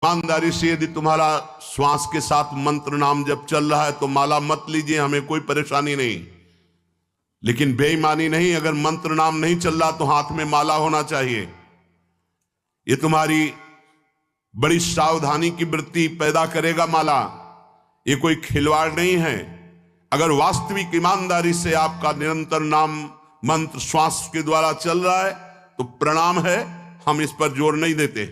ईमानदारी से यदि तुम्हारा श्वास के साथ मंत्र नाम जब चल रहा है तो माला मत लीजिए, हमें कोई परेशानी नहीं। लेकिन बेईमानी नहीं, अगर मंत्र नाम नहीं चल रहा तो हाथ में माला होना चाहिए। ये तुम्हारी बड़ी सावधानी की वृत्ति पैदा करेगा माला। ये कोई खिलवाड़ नहीं है। अगर वास्तविक ईमानदारी से आपका निरंतर नाम मंत्र श्वास के द्वारा चल रहा है तो प्रणाम है, हम इस पर जोर नहीं देते।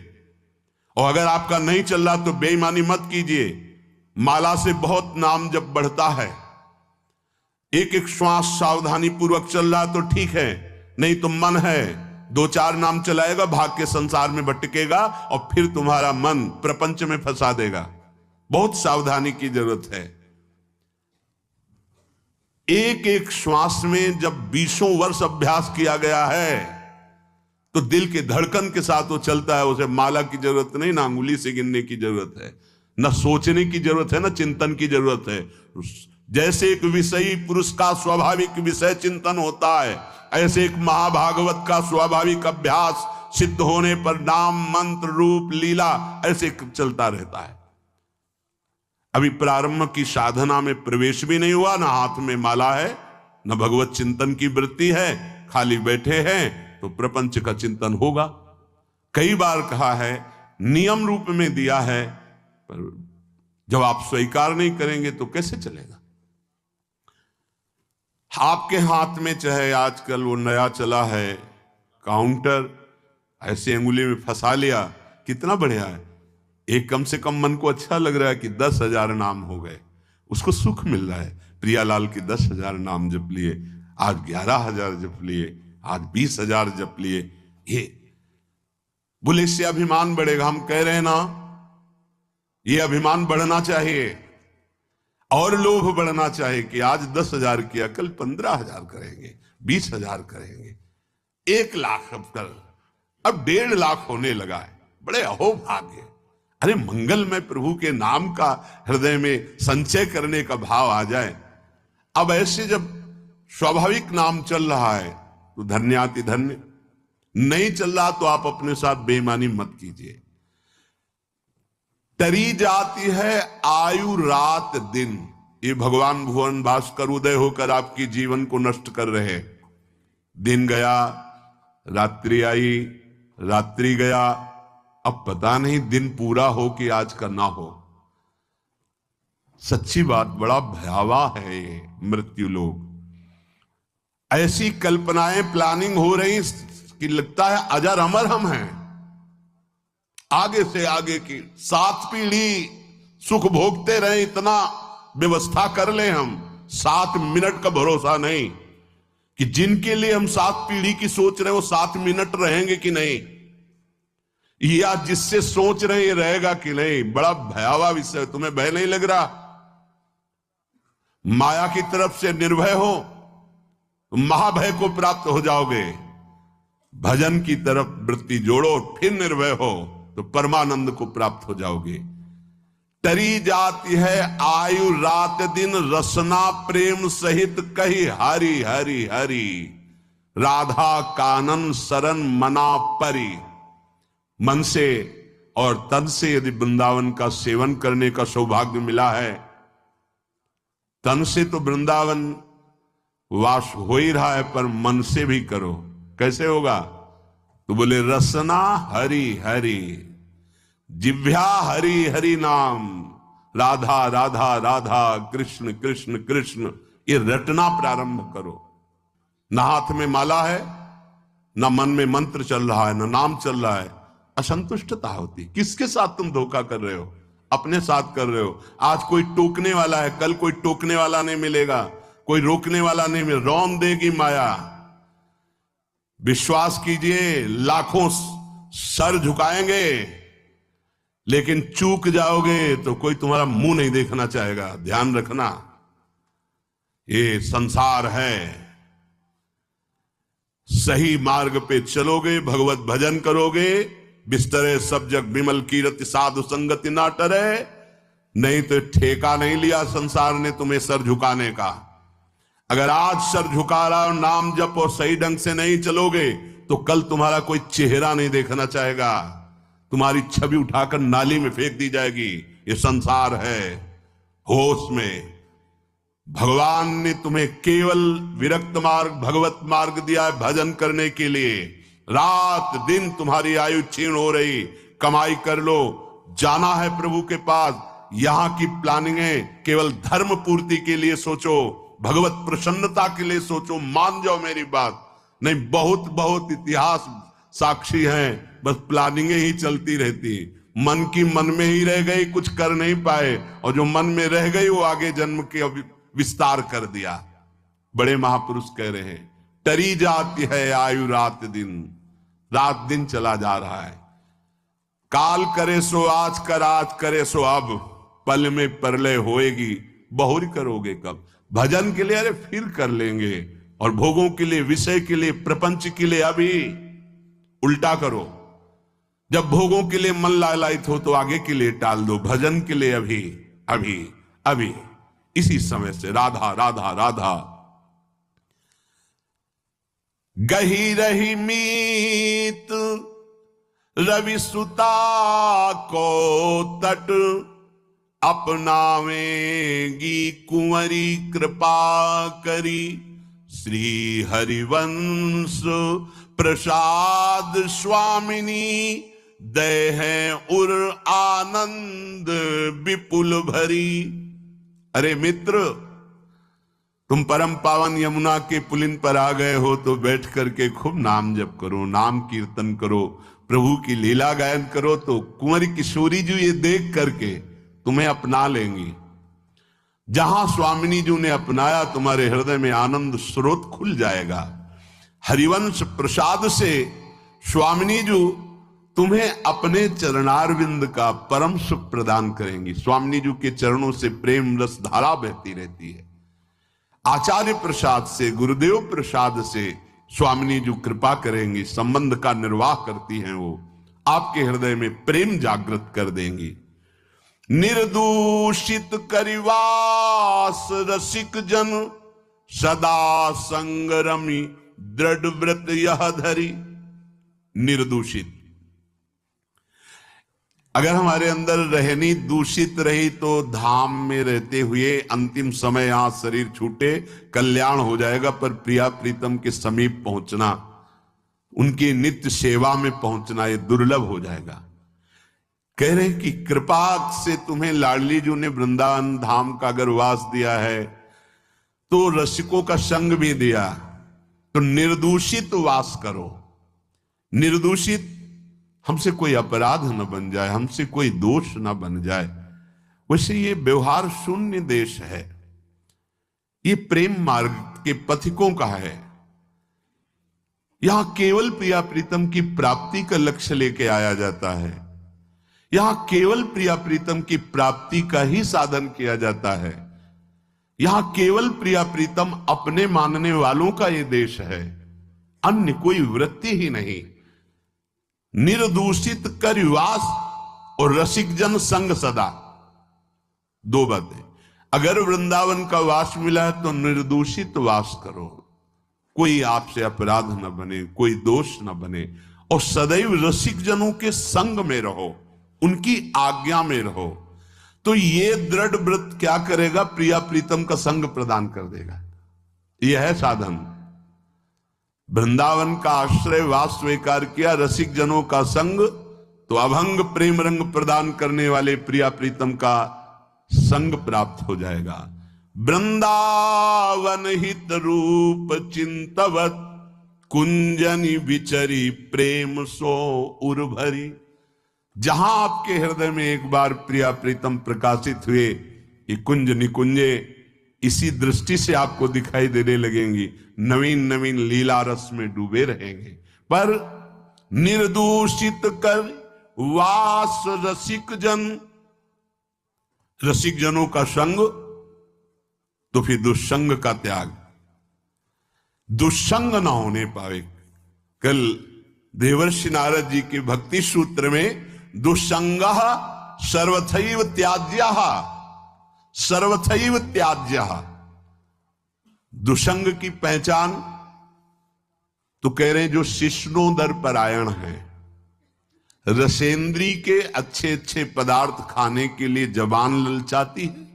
और अगर आपका नहीं चल रहा तो बेईमानी मत कीजिए। माला से बहुत नाम जब बढ़ता है, एक एक श्वास सावधानी पूर्वक चल रहा तो ठीक है, नहीं तो मन है दो चार नाम चलाएगा, भाग के संसार में भटकेगा और फिर तुम्हारा मन प्रपंच में फंसा देगा। बहुत सावधानी की जरूरत है। एक एक श्वास में जब 20 वर्ष अभ्यास किया गया है तो दिल के धड़कन के साथ वो चलता है। उसे माला की जरूरत नहीं, ना अंगुली से गिनने की जरूरत है, ना सोचने की जरूरत है, ना चिंतन की जरूरत है। जैसे एक विषयी पुरुष का स्वाभाविक विषय चिंतन होता है, ऐसे एक महाभागवत का स्वाभाविक अभ्यास सिद्ध होने पर नाम मंत्र रूप लीला ऐसे चलता रहता है। अभी प्रारंभ की साधना में प्रवेश भी नहीं हुआ, ना हाथ में माला है, ना भगवत चिंतन की वृत्ति है, खाली बैठे हैं तो प्रपंच का चिंतन होगा। कई बार कहा है, नियम रूप में दिया है, पर जब आप स्वीकार नहीं करेंगे तो कैसे चलेगा। आपके हाथ में चाहे आजकल वो नया चला है काउंटर, ऐसे अंगुली में फंसा लिया, कितना बढ़िया है। एक कम से कम मन को अच्छा लग रहा है कि 10,000 नाम हो गए, उसको सुख मिल रहा है। प्रियालाल की 10,000 नाम जप लिए, आज 11,000 जप लिए, आज 20,000 जप लिए। ये बोले इससे अभिमान बढ़ेगा। हम कह रहे हैं ना, ये अभिमान बढ़ना चाहिए और लोभ बढ़ना चाहिए कि आज 10,000 किया, कल 15,000 करेंगे, 20,000 करेंगे, 1,00,000 अब 1.5 लाख होने लगा है। बड़े अहोभाग्य। अरे मंगल में प्रभु के नाम का हृदय में संचय करने का भाव आ जाए। अब ऐसे जब स्वाभाविक नाम चल रहा है तो धन्याति धन्य, नहीं चल रहा तो आप अपने साथ बेईमानी मत कीजिए। टरी जाती है आयु रात दिन, ये भगवान भुवन भास्कर उदय होकर आपकी जीवन को नष्ट कर रहे। दिन गया, रात्रि आई, रात्रि गया, अब पता नहीं दिन पूरा हो कि आज का ना हो। सच्ची बात, बड़ा भयावह है ये मृत्यु लोग। ऐसी कल्पनाएं प्लानिंग हो रही कि लगता है अजर अमर हम हैं। आगे से आगे की 7 पीढ़ी सुख भोगते रहे, इतना व्यवस्था कर ले हम। 7 मिनट का भरोसा नहीं कि जिनके लिए हम 7 पीढ़ी की सोच रहे हैं वो 7 मिनट रहेंगे कि नहीं, या जिससे सोच रहे हैं रहेगा कि नहीं। बड़ा भयावह विषय। तुम्हें भय नहीं लग रहा? माया की तरफ से निर्भय हो तो महाभय को प्राप्त हो जाओगे। भजन की तरफ वृत्ति जोड़ो, फिर निर्भय हो तो परमानंद को प्राप्त हो जाओगे। टरी जाती है आयु रात दिन, रसना प्रेम सहित कही हरि हरि हरि, राधा कानन शरण मना परी। मन से और तन से यदि वृंदावन का सेवन करने का सौभाग्य मिला है, तन से तो वृंदावन वास हो ही रहा है, पर मन से भी करो। कैसे होगा? तो बोले रसना हरि हरि, जिह्वा हरि हरि नाम, राधा राधा राधा, कृष्ण कृष्ण कृष्ण, ये रटना प्रारंभ करो। ना हाथ में माला है, ना मन में मंत्र चल रहा है, ना नाम चल रहा है, असंतुष्टता होती। किसके साथ तुम धोखा कर रहे हो? अपने साथ कर रहे हो। आज कोई टोकने वाला है, कल कोई टोकने वाला नहीं मिलेगा, कोई रोकने वाला नहीं मिलेगा। रौन देगी माया। विश्वास कीजिए, लाखों सर झुकाएंगे, लेकिन चूक जाओगे तो कोई तुम्हारा मुंह नहीं देखना चाहेगा। ध्यान रखना, ये संसार है। सही मार्ग पे चलोगे, भगवत भजन करोगे, बिस्तरे सब जग विमल कीरति, साधु संगति ना टरे। नहीं तो ठेका नहीं लिया संसार ने तुम्हें सर झुकाने का। अगर आज सर झुका रहा हो, नाम जप और सही ढंग से नहीं चलोगे तो कल तुम्हारा कोई चेहरा नहीं देखना चाहेगा। तुम्हारी छवि उठाकर नाली में फेंक दी जाएगी। ये संसार है होश में। भगवान ने तुम्हें केवल विरक्त मार्ग, भगवत मार्ग दिया है भजन करने के लिए। रात दिन तुम्हारी आयु क्षीण हो रही, कमाई कर लो, जाना है प्रभु के पास। यहां की प्लानिंग है केवल धर्म पूर्ति के लिए सोचो, भगवत प्रसन्नता के लिए सोचो। मान जाओ मेरी बात। नहीं, बहुत बहुत इतिहास साक्षी हैं, बस प्लानिंगें ही चलती रहती। मन की मन में ही रह गई, कुछ कर नहीं पाए, और जो मन में रह गई वो आगे जन्म के विस्तार कर दिया। बड़े महापुरुष कह रहे हैं, टरी जाती है आयु रात दिन, रात दिन चला जा रहा है। काल करे सो आज कर, आज करे सो अब, पल में परलय होएगी, बहुरी करोगे कब। भजन के लिए अरे फिर कर लेंगे, और भोगों के लिए, विषय के लिए, प्रपंच के लिए अभी। उल्टा करो, जब भोगों के लिए मन लालायित हो तो आगे के लिए टाल दो, भजन के लिए अभी अभी अभी, इसी समय से। राधा राधा राधा। गही रही मीत रवि सुता को तट, अपनावेगी कुंवरी कृपा करी। श्री हरिवंश प्रसाद स्वामिनी, दय है उर आनंद विपुल भरी। अरे मित्र, तुम परम पावन यमुना के पुलिन पर आ गए हो तो बैठ करके खूब नाम जप करो, नाम कीर्तन करो, प्रभु की लीला गायन करो, तो कुंवरी किशोरी जी ये देख करके तुम्हें अपना लेंगी। जहां स्वामिनी जी ने अपनाया, तुम्हारे हृदय में आनंद स्रोत खुल जाएगा। हरिवंश प्रसाद से स्वामिनी जी तुम्हें अपने चरणारविंद का परम सुख प्रदान करेंगी। स्वामिनी जी के चरणों से प्रेम रस धारा बहती रहती है। आचार्य प्रसाद से, गुरुदेव प्रसाद से स्वामिनी जी कृपा करेंगी, संबंध का निर्वाह करती हैं वो, आपके हृदय में प्रेम जागृत कर देंगी। निर्दूषित करिवास रसिक जन, सदा संगरमी दृढ़ व्रत यह धरी। निर्दूषित, अगर हमारे अंदर रहनी दूषित रही तो धाम में रहते हुए अंतिम समय यहां शरीर छूटे कल्याण हो जाएगा, पर प्रिया प्रीतम के समीप पहुंचना, उनकी नित्य सेवा में पहुंचना, ये दुर्लभ हो जाएगा। कह रहे कि कृपा से तुम्हें लाडली जी ने वृंदावन धाम का अगर वास दिया है तो रसिकों का संग भी दिया, तो निर्दूषित वास करो। निर्दूषित, हमसे कोई अपराध न बन जाए, हमसे कोई दोष न बन जाए। वैसे ये व्यवहार शून्य देश है, ये प्रेम मार्ग के पथिकों का है। यहां केवल प्रिया प्रीतम की प्राप्ति का लक्ष्य लेके आया जाता है। यहां केवल प्रिया प्रीतम की प्राप्ति का ही साधन किया जाता है। यहां केवल प्रिया प्रीतम अपने मानने वालों का ये देश है, अन्य कोई वृत्ति ही नहीं। निर्दूषित करिवास और रसिक जन संग सदा, दो बातें। अगर वृंदावन का वास मिला है तो निर्दूषित वास करो, कोई आपसे अपराध न बने, कोई दोष न बने, और सदैव रसिक जनों के संग में रहो, उनकी आज्ञा में रहो। तो ये दृढ़ व्रत क्या करेगा? प्रिया प्रीतम का संग प्रदान कर देगा। यह है साधन। वृंदावन का आश्रय वास स्वीकार किया, रसिक जनों का संग, तो अभंग प्रेम रंग प्रदान करने वाले प्रिया प्रीतम का संग प्राप्त हो जाएगा। वृंदावन हित रूप चिंतवत, कुंजनी विचरी प्रेम सो उर्भरी। जहां आपके हृदय में एक बार प्रिया प्रीतम प्रकाशित हुए, ये कुंज निकुंजे इसी दृष्टि से आपको दिखाई देने लगेंगी, नवीन नवीन लीला रस में डूबे रहेंगे। पर निर्दूषित कर वास रसिक जन, रसिक जनों का संग, तो फिर दुष्संग का त्याग, दुष्संग ना होने पावे। कल देवर्षि नारद जी के भक्ति सूत्र में दुष्संगः सर्वथैव त्याज्यः, सर्वथैव त्याज्यः, दुष्संग की पहचान तो कह रहे हैं जो शिष्णोदर परायण है, रसेंद्री के अच्छे अच्छे पदार्थ खाने के लिए जबान ललचाती है,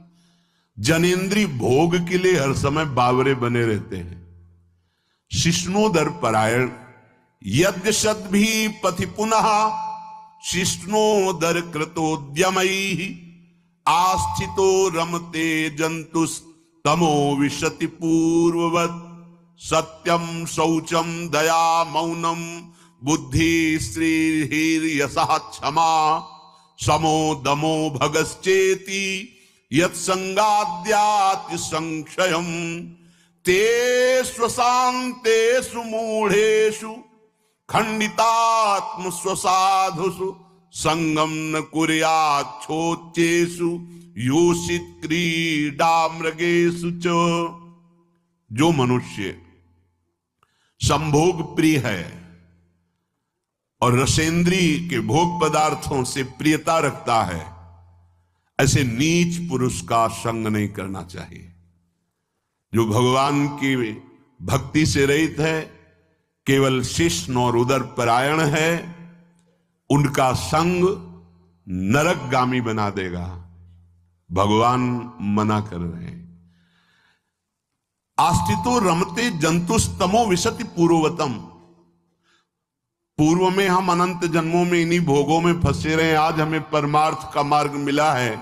जनेन्द्री भोग के लिए हर समय बावरे बने रहते हैं। शिष्णोदर परायण यद्यशद भी पथि पुनः शिष्णोदर कृतोद्यमई आस्थितो रमते जंतुस तमो विशति पूर्ववत सत्यम शौचम दया मौनम बुद्धि श्रीर्यशः क्षमा समो दमो भगश्चेति यत्संगाद्याति संक्षयम् तेषु शान्तेषु मूढ़ेषु खंडितात्म स्वसाधुषु संगम न कुर्याच्छोच्चेषु योषित क्रीडा मृगेषु च। जो मनुष्य संभोग प्रिय है और रसेंद्री के भोग पदार्थों से प्रियता रखता है, ऐसे नीच पुरुष का संग नहीं करना चाहिए। जो भगवान की भक्ति से रहित है, केवल शिष्ण और उदर परायण है, उनका संग नरकगामी बना देगा। भगवान मना कर रहे हैं। आस्थितो रमते जंतुस्तमो विशति पूर्ववतम। पूर्व में हम अनंत जन्मों में इन्हीं भोगों में फंसे रहे, आज हमें परमार्थ का मार्ग मिला है।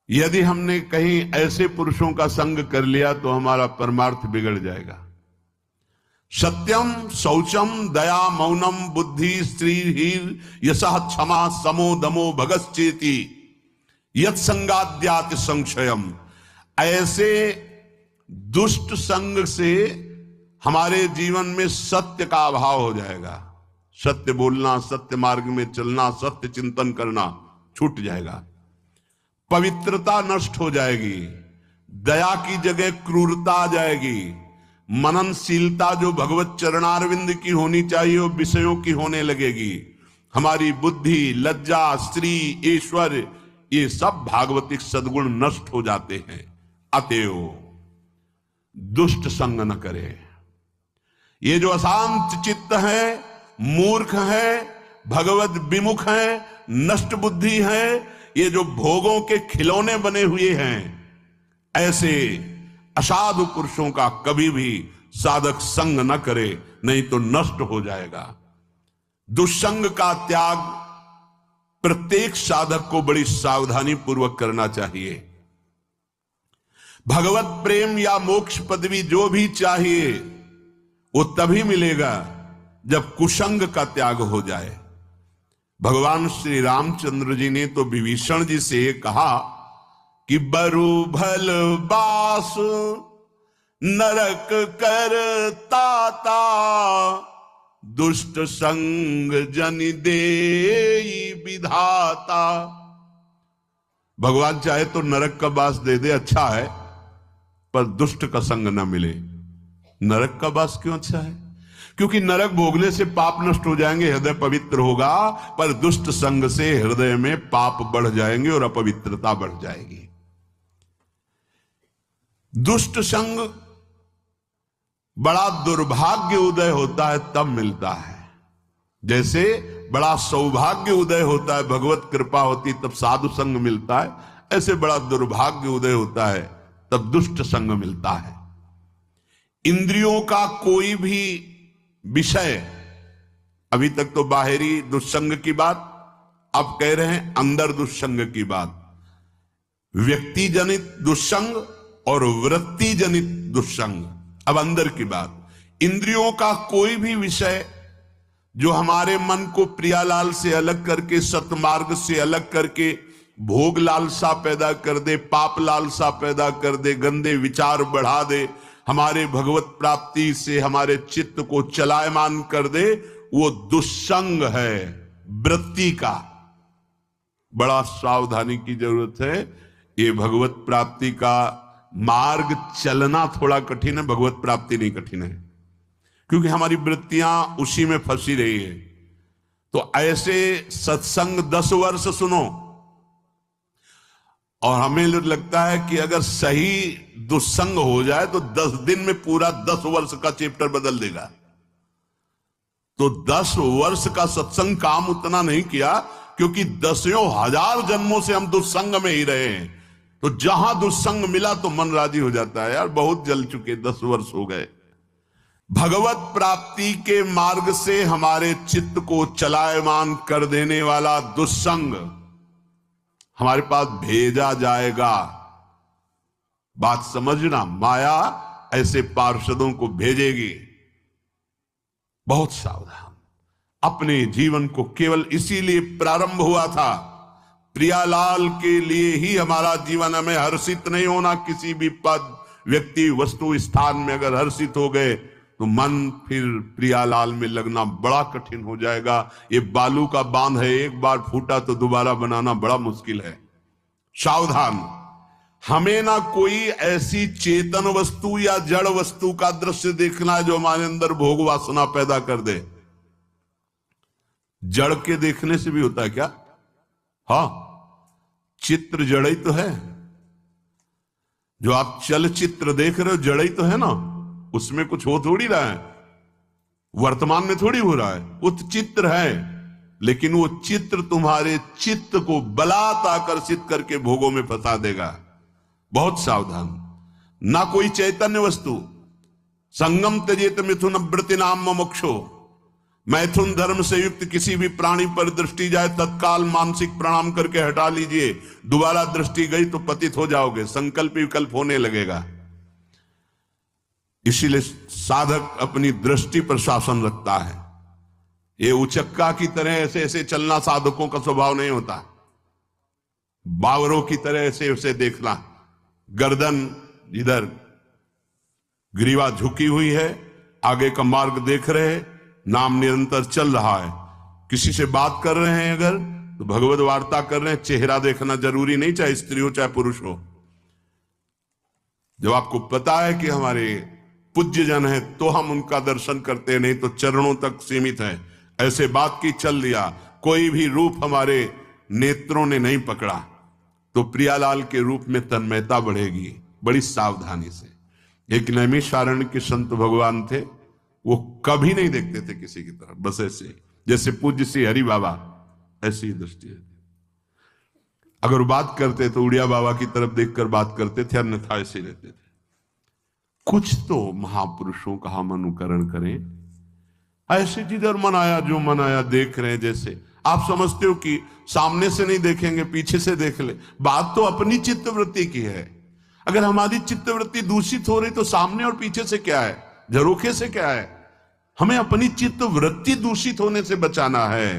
यदि हमने कहीं ऐसे पुरुषों का संग कर लिया तो हमारा परमार्थ बिगड़ जाएगा। सत्यम शौचम दया मौनम बुद्धि श्रीर् यशः क्षमा समो दमो भगश्चेति यत्संगाद्याति संक्षयम। ऐसे दुष्ट संग से हमारे जीवन में सत्य का अभाव हो जाएगा। सत्य बोलना, सत्य मार्ग में चलना, सत्य चिंतन करना छूट जाएगा। पवित्रता नष्ट हो जाएगी, दया की जगह क्रूरता आ जाएगी, मननशीलता जो भगवत चरणारविंद की होनी चाहिए वो विषयों की होने लगेगी। हमारी बुद्धि, लज्जा, स्त्री, ईश्वर, ये सब भागवतिक सद्गुण नष्ट हो जाते हैं। अतएव दुष्ट संग न करे। ये जो अशांत चित्त है, मूर्ख है, भगवत विमुख है, नष्ट बुद्धि है, ये जो भोगों के खिलौने बने हुए हैं, ऐसे असाधु पुरुषों का कभी भी साधक संग न करे, नहीं तो नष्ट हो जाएगा। दुष्संग का त्याग प्रत्येक साधक को बड़ी सावधानी पूर्वक करना चाहिए। भगवत प्रेम या मोक्ष पदवी जो भी चाहिए वो तभी मिलेगा जब कुसंग का त्याग हो जाए। भगवान श्री रामचंद्र जी ने तो विभीषण जी से कहा कि बरु भल बास नरक कर ताता दुष्ट संग जन देई विधाता। भगवान चाहे तो नरक का बास दे दे, अच्छा है, पर दुष्ट का संग ना मिले। नरक का बास क्यों अच्छा है? क्योंकि नरक भोगने से पाप नष्ट हो जाएंगे, हृदय पवित्र होगा, पर दुष्ट संग से हृदय में पाप बढ़ जाएंगे और अपवित्रता बढ़ जाएगी। दुष्ट संग बड़ा दुर्भाग्य उदय होता है तब मिलता है। जैसे बड़ा सौभाग्य उदय होता है, भगवत कृपा होती तब साधु संग मिलता है, ऐसे बड़ा दुर्भाग्य उदय होता है तब दुष्ट संग मिलता है। इंद्रियों का कोई भी विषय, अभी तक तो बाहरी दुष्संग की बात, अब कह रहे हैं अंदर दुष्संग की बात। व्यक्ति जनित दुष्संग और वृत्ति जनित दुष्संग। अब अंदर की बात, इंद्रियों का कोई भी विषय जो हमारे मन को प्रियालाल से अलग करके, सतमार्ग से अलग करके भोग लालसा पैदा कर दे, पाप लालसा पैदा कर दे, गंदे विचार बढ़ा दे, हमारे भगवत प्राप्ति से हमारे चित्त को चलायमान कर दे, वो दुष्संग है वृत्ति का। बड़ा सावधानी की जरूरत है। ये भगवत प्राप्ति का मार्ग चलना थोड़ा कठिन है, भगवत प्राप्ति नहीं कठिन है, क्योंकि हमारी वृत्तियां उसी में फंसी रही है। तो ऐसे सत्संग 10 वर्ष सुनो और हमें लगता है कि अगर सही दुस्संग हो जाए तो 10 दिन में पूरा 10 वर्ष का चैप्टर बदल देगा। तो 10 वर्ष का सत्संग काम उतना नहीं किया, क्योंकि 10,000 जन्मों से हम दुस्संग में ही रहे हैं। तो जहां दुस्संग मिला तो मन राजी हो जाता है, यार बहुत जल चुके, 10 वर्ष हो गए। भगवत प्राप्ति के मार्ग से हमारे चित्त को चलायमान कर देने वाला दुस्संग हमारे पास भेजा जाएगा। बात समझना, माया ऐसे पार्षदों को भेजेगी। बहुत सावधान। अपने जीवन को केवल इसीलिए प्रारंभ हुआ था, प्रियालाल के लिए ही हमारा जीवन। हमें हर्षित नहीं होना किसी भी पद, व्यक्ति, वस्तु, स्थान में। अगर हर्षित हो गए तो मन फिर प्रियालाल में लगना बड़ा कठिन हो जाएगा। ये बालू का बांध है, एक बार फूटा तो दोबारा बनाना बड़ा मुश्किल है। सावधान। हमें ना कोई ऐसी चेतन वस्तु या जड़ वस्तु का दृश्य देखना है जो हमारे अंदर भोग वासना पैदा कर दे। जड़ के देखने से भी होता है क्या? हाँ, चित्र जड़ ही तो है। जो आप चलचित्र देख रहे हो जड़ ही तो है ना, उसमें कुछ हो थोड़ी रहा है, वर्तमान में थोड़ी हो रहा है, वो तो चित्र है। लेकिन वो चित्र तुम्हारे चित्त को बलात् आकर्षित करके भोगों में फंसा देगा। बहुत सावधान। ना कोई चैतन्य वस्तु। संगम त्यजेत मिथुन वृत्ति नाम मुमुक्षो। मैथुन धर्म से युक्त किसी भी प्राणी पर दृष्टि जाए, तत्काल मानसिक प्रणाम करके हटा लीजिए। दोबारा दृष्टि गई तो पतित हो जाओगे, संकल्प विकल्प होने लगेगा। इसीलिए साधक अपनी दृष्टि पर शासन रखता है। ये उचक्का की तरह ऐसे ऐसे चलना साधकों का स्वभाव नहीं होता। बावरों की तरह ऐसे ऐसे देखना, गर्दन इधर, ग्रीवा झुकी हुई है, आगे का मार्ग देख रहे, नाम निरंतर चल रहा है। किसी से बात कर रहे हैं अगर तो भगवत वार्ता कर रहे हैं, चेहरा देखना जरूरी नहीं, चाहे स्त्री हो चाहे पुरुष हो। जब आपको पता है कि हमारे पूज्य जन है तो हम उनका दर्शन करते हैं, नहीं तो चरणों तक सीमित है। ऐसे बात की, चल दिया, कोई भी रूप हमारे नेत्रों ने नहीं पकड़ा तो प्रियालाल के रूप में तन्मयता बढ़ेगी। बड़ी सावधानी से। एक नैमिषारण्य के संत भगवान थे, वो कभी नहीं देखते थे किसी की तरफ, बस ऐसे जैसे पूज्य श्री हरि बाबा, ऐसी दृष्टि है। अगर बात करते तो उड़िया बाबा की तरफ देखकर बात करते थे, अन्यथा ऐसे रहते थे। कुछ तो महापुरुषों का हम अनुकरण करें। ऐसे जिधर मन आया जो मन आया देख रहे हैं। जैसे आप समझते हो कि सामने से नहीं देखेंगे, पीछे से देख ले। बात तो अपनी चित्तवृत्ति की है। अगर हमारी चित्तवृत्ति दूषित हो रही तो सामने और पीछे से क्या है, झरोखे से क्या है? हमें अपनी चित्तवृत्ति दूषित होने से बचाना है।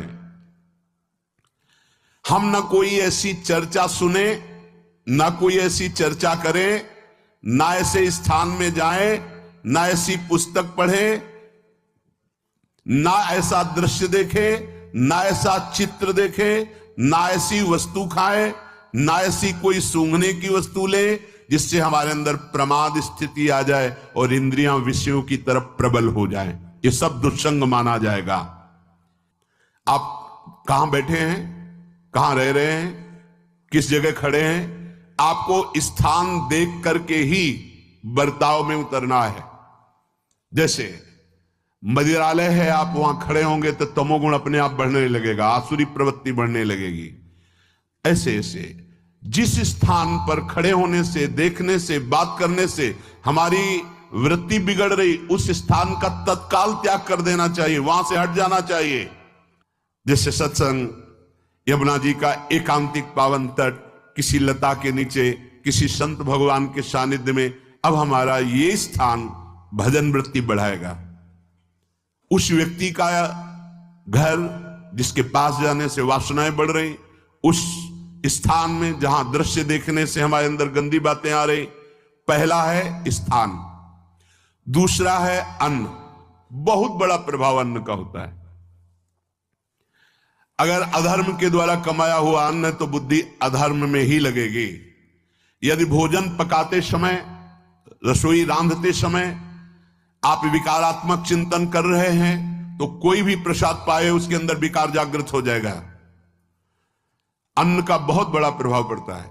हम ना कोई ऐसी चर्चा सुने, ना कोई ऐसी चर्चा करें, ना ऐसे स्थान में जाएं, ना ऐसी पुस्तक पढ़े, ना ऐसा दृश्य देखे, ना ऐसा चित्र देखे, ना ऐसी वस्तु खाए, ना ऐसी कोई सूंघने की वस्तु ले जिससे हमारे अंदर प्रमाद स्थिति आ जाए और इंद्रियां विषयों की तरफ प्रबल हो जाए। ये सब दुस्संग माना जाएगा। आप कहां बैठे हैं, कहां रह रहे हैं, किस जगह खड़े हैं, आपको स्थान देख करके ही बर्ताव में उतरना है। जैसे मदिरालय है, आप वहां खड़े होंगे तो तमोगुण अपने आप बढ़ने लगेगा, आसुरी प्रवृत्ति बढ़ने लगेगी। ऐसे ऐसे जिस स्थान पर खड़े होने से, देखने से, बात करने से हमारी वृत्ति बिगड़ रही, उस स्थान का तत्काल त्याग कर देना चाहिए, वहां से हट जाना चाहिए। जैसे सत्संग, यमुना जी का एकांतिक पावन तट, किसी लता के नीचे, किसी संत भगवान के सानिध्य में, अब हमारा ये स्थान भजन वृत्ति बढ़ाएगा। उस व्यक्ति का घर जिसके पास जाने से वासनाएं बढ़ रही, उस स्थान में जहां दृश्य देखने से हमारे अंदर गंदी बातें आ रही। पहला है स्थान, दूसरा है अन्न। बहुत बड़ा प्रभाव अन्न का होता है। अगर अधर्म के द्वारा कमाया हुआ अन्न है तो बुद्धि अधर्म में ही लगेगी। यदि भोजन पकाते समय, रसोई रांधते समय आप विकारात्मक चिंतन कर रहे हैं तो कोई भी प्रसाद पाए उसके अंदर विकार जागृत हो जाएगा। अन्न का बहुत बड़ा प्रभाव पड़ता है।